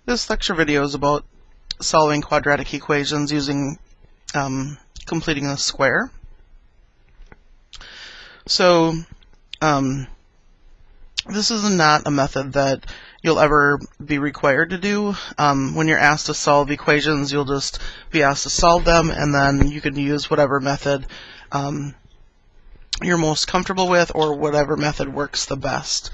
This lecture video is about solving quadratic equations using completing the square. So this is not a method that you'll ever be required to do. When you're asked to solve equations, you'll just be asked to solve them, and then you can use whatever method you're most comfortable with, or whatever method works the best.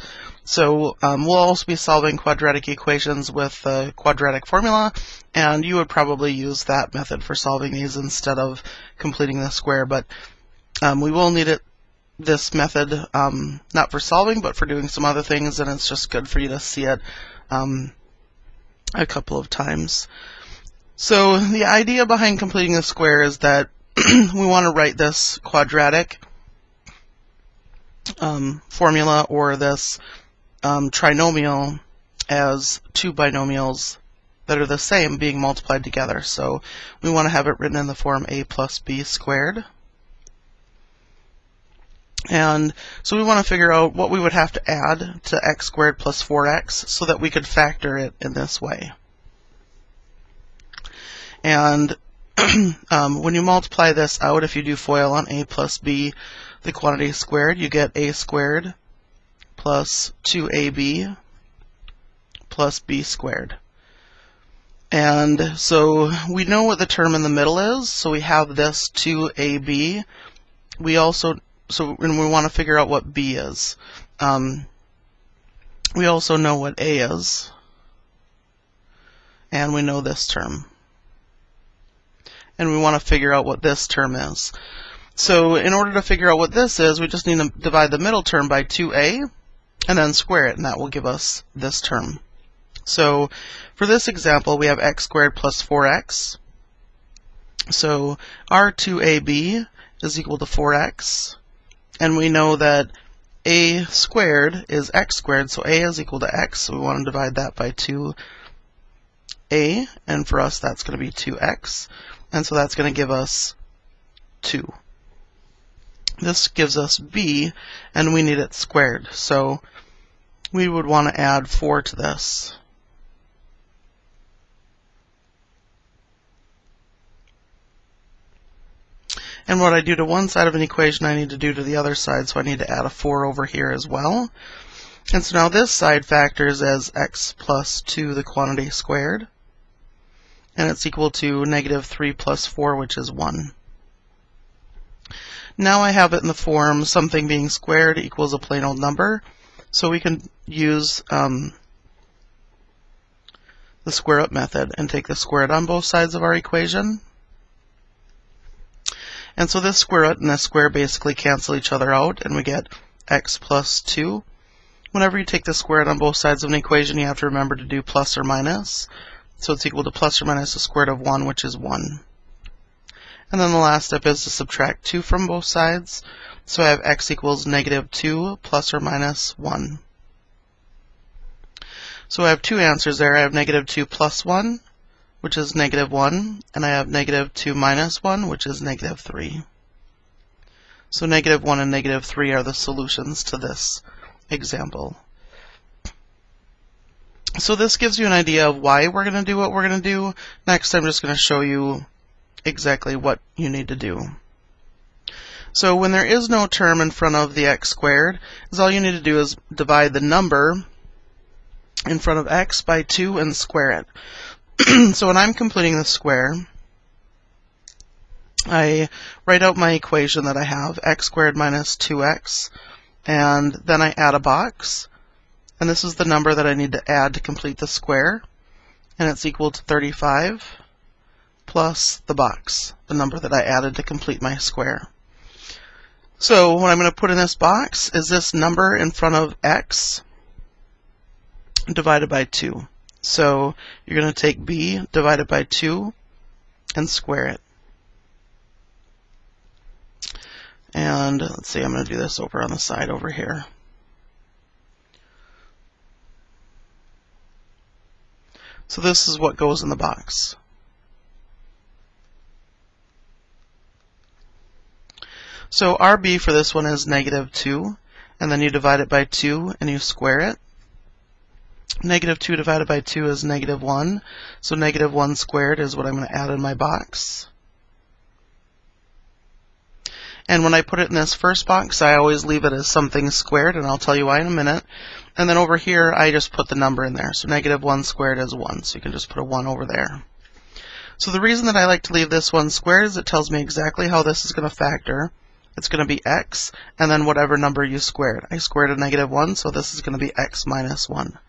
So we'll also be solving quadratic equations with the quadratic formula, and you would probably use that method for solving these instead of completing the square. But we will need this method not for solving, but for doing some other things, and it's just good for you to see it a couple of times. So the idea behind completing the square is that we want to write this quadratic formula, or this trinomial, as two binomials that are the same being multiplied together. So we want to have it written in the form a plus b squared. And so we want to figure out what we would have to add to x squared plus 4x so that we could factor it in this way. And when you multiply this out, if you do FOIL on a plus b, the quantity squared, you get a squared plus 2ab plus b squared. And so we know what the term in the middle is, so we have this 2ab. And we want to figure out what b is. We also know what a is, and we know this term. And we want to figure out what this term is. So in order to figure out what this is, we just need to divide the middle term by 2a, and then square it, and that will give us this term. So for this example, we have x squared plus 4x. So our 2ab is equal to 4x, and we know that a squared is x squared, so a is equal to x, so we want to divide that by 2a, and for us that's going to be 2x, and so that's going to give us 2. This gives us b, and we need it squared, so we would want to add 4 to this. And what I do to one side of an equation, I need to do to the other side, so I need to add a 4 over here as well. And so now this side factors as x plus 2, the quantity squared, and it's equal to negative 3 plus 4, which is 1. Now I have it in the form something being squared equals a plain old number, so we can use the square root method and take the square root on both sides of our equation. And so this square root and this square basically cancel each other out, and we get x plus 2. Whenever you take the square root on both sides of an equation, you have to remember to do plus or minus. So it's equal to plus or minus the square root of 1, which is 1. And then the last step is to subtract 2 from both sides. So I have x equals negative 2 plus or minus 1. So I have two answers there. I have negative 2 plus 1, which is negative 1, and I have negative 2 minus 1, which is negative 3. So negative 1 and negative 3 are the solutions to this example. So this gives you an idea of why we're going to do what we're going to do. Next, I'm just going to show you exactly what you need to do. So when there is no term in front of the x squared, all you need to do is divide the number in front of x by 2 and square it. So when I'm completing the square, I write out my equation that I have, x squared minus 2x, and then I add a box, and this is the number that I need to add to complete the square, and it's equal to 35 plus the box, the number that I added to complete my square. So what I'm going to put in this box is this number in front of x divided by 2. So you're going to take b divided by 2 and square it. And let's see, I'm going to do this over on the side over here. So this is what goes in the box. So RB for this one is negative 2, and then you divide it by 2 and you square it. Negative 2 divided by 2 is negative 1. So negative 1 squared is what I'm going to add in my box. And when I put it in this first box, I always leave it as something squared, and I'll tell you why in a minute. And then over here, I just put the number in there. So negative 1 squared is 1. So you can just put a 1 over there. So the reason that I like to leave this one squared is it tells me exactly how this is going to factor. It's going to be x, and then whatever number you squared. I squared a negative 1, so this is going to be x minus 1.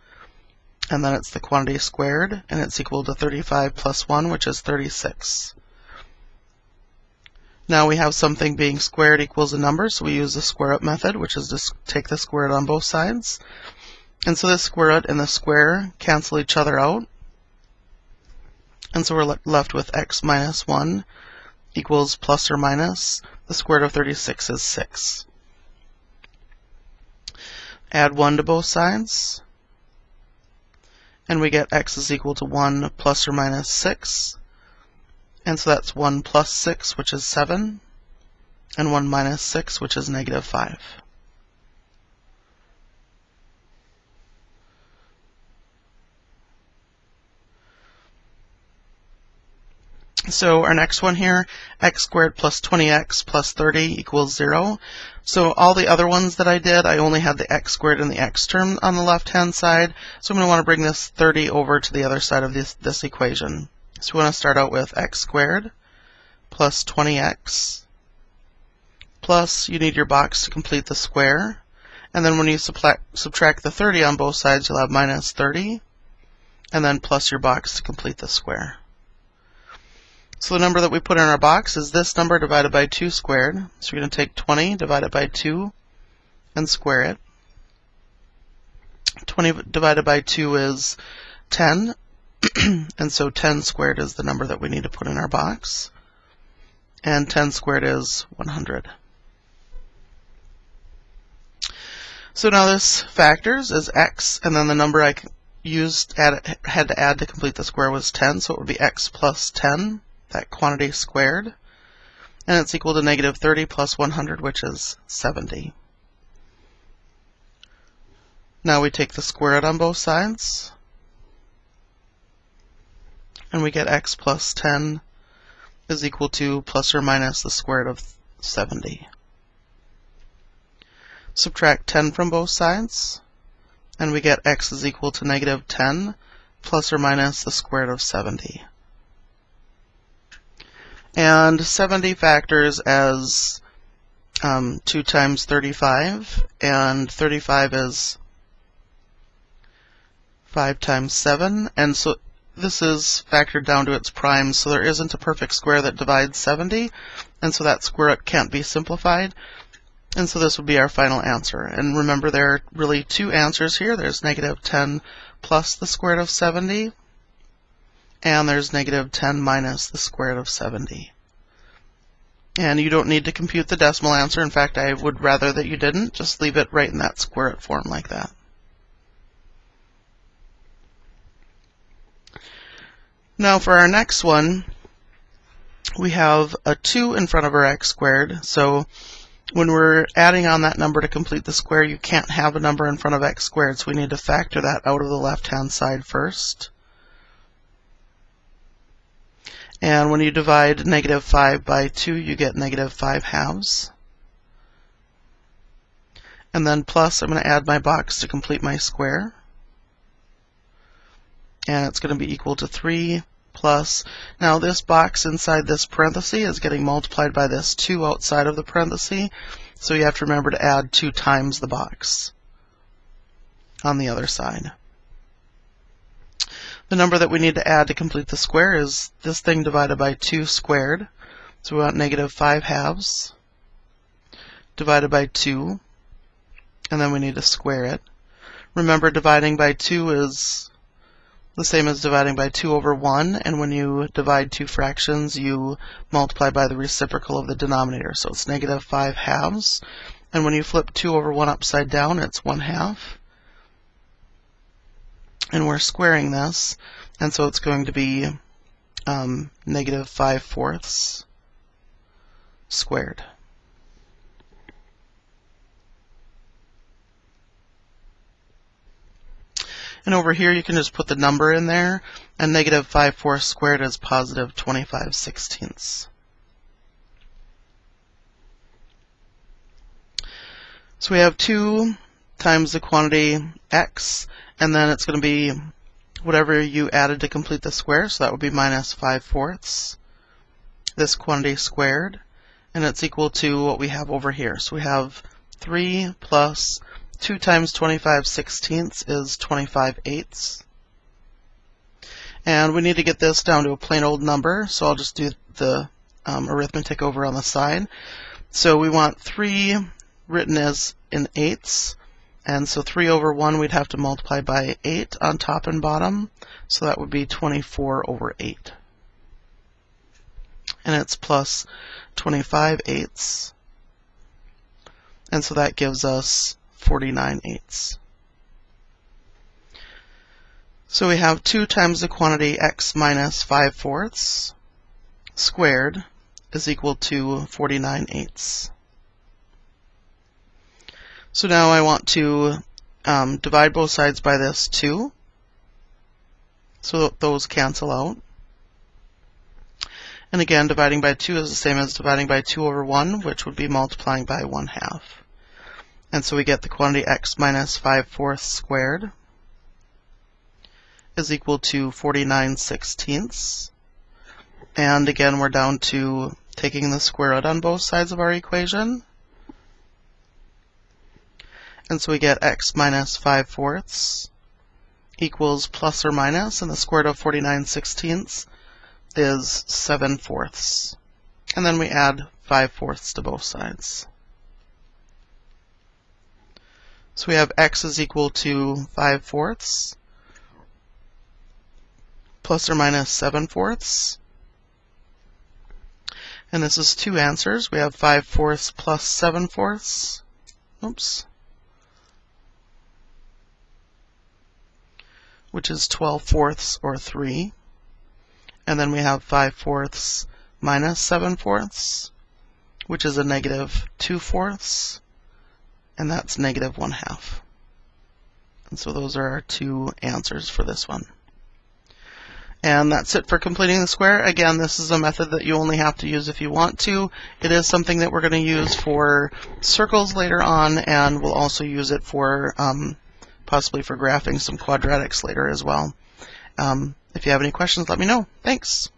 And then it's the quantity squared, and it's equal to 35 plus 1, which is 36. Now we have something being squared equals a number, so we use the square root method, which is to take the square root on both sides. And so this square root and the square cancel each other out. And so we're left with x minus 1 equals plus or minus. The square root of 36 is 6. Add 1 to both sides. And we get x is equal to 1 plus or minus 6. And so that's 1 plus 6, which is 7, and 1 minus 6, which is negative 5. So our next one here, x squared plus 20x plus 30 equals 0. So all the other ones that I did, I only had the x squared and the x term on the left-hand side. So I'm going to want to bring this 30 over to the other side of this equation. So we want to start out with x squared plus 20x plus, you need your box to complete the square. And then when you subtract the 30 on both sides, you'll have minus 30. And then plus your box to complete the square. So the number that we put in our box is this number divided by 2 squared. So we're going to take 20 divided by 2 and square it. 20 divided by 2 is 10. And so 10 squared is the number that we need to put in our box. And 10 squared is 100. So now this factors as x, and then the number I had to add to complete the square was 10, so it would be x plus 10, that quantity squared. And it's equal to negative 30 plus 100, which is 70. Now we take the square root on both sides. And we get x plus 10 is equal to plus or minus the square root of 70. Subtract 10 from both sides, and we get x is equal to negative 10 plus or minus the square root of 70. And 70 factors as 2 times 35, and 35 is 5 times 7, and so this is factored down to its prime, so there isn't a perfect square that divides 70, and so that square root can't be simplified, and so this would be our final answer. And remember, there are really two answers here. There's negative 10 plus the square root of 70, and there's negative 10 minus the square root of 70. And you don't need to compute the decimal answer. In fact, I would rather that you didn't. Just leave it right in that square root form like that. Now for our next one, we have a 2 in front of our x squared. So when we're adding on that number to complete the square, you can't have a number in front of x squared, so we need to factor that out of the left-hand side first. And when you divide negative 5 by 2, you get negative 5 halves. And then plus, I'm going to add my box to complete my square. And it's going to be equal to 3 plus, now this box inside this parenthesis is getting multiplied by this 2 outside of the parenthesis, so you have to remember to add 2 times the box on the other side. The number that we need to add to complete the square is this thing divided by 2 squared, so we want negative 5 halves divided by 2, and then we need to square it. Remember, dividing by 2 is the same as dividing by 2 over 1, and when you divide two fractions, you multiply by the reciprocal of the denominator, so it's negative 5 halves. And when you flip 2 over 1 upside down, it's 1 half. And we're squaring this, and so it's going to be negative 5/4 squared. And over here you can just put the number in there, and negative 5/4 squared is positive 25/16. So we have 2 times the quantity x, and then it's going to be whatever you added to complete the square, so that would be minus 5/4, this quantity squared, and it's equal to what we have over here. So we have 3 plus 2 times 25/16 is 25/8. And we need to get this down to a plain old number, so I'll just do the arithmetic over on the side. So we want 3 written as in eighths, and so 3 over 1 we'd have to multiply by 8 on top and bottom, so that would be 24/8. And it's plus 25/8, and so that gives us 49/8. So we have 2 times the quantity x minus 5/4 squared is equal to 49/8. So now I want to divide both sides by this 2, so those cancel out. And again, dividing by 2 is the same as dividing by 2 over 1, which would be multiplying by 1/2. And so we get the quantity x minus 5/4 squared is equal to 49/16. And again, we're down to taking the square root on both sides of our equation. And so we get x minus 5/4 equals plus or minus, and the square root of 49/16 is 7/4. And then we add 5/4 to both sides. So we have x is equal to 5/4 plus or minus 7/4. And this is 2 answers. We have 5/4 plus 7/4. Which is 12/4 or 3. And then we have 5/4 minus 7/4, which is a negative 2/4, and that's negative 1/2. And so those are our 2 answers for this one. And that's it for completing the square. Again, this is a method that you only have to use if you want to. It is something that we're going to use for circles later on, and we'll also use it for possibly for graphing some quadratics later as well. If you have any questions, let me know. Thanks.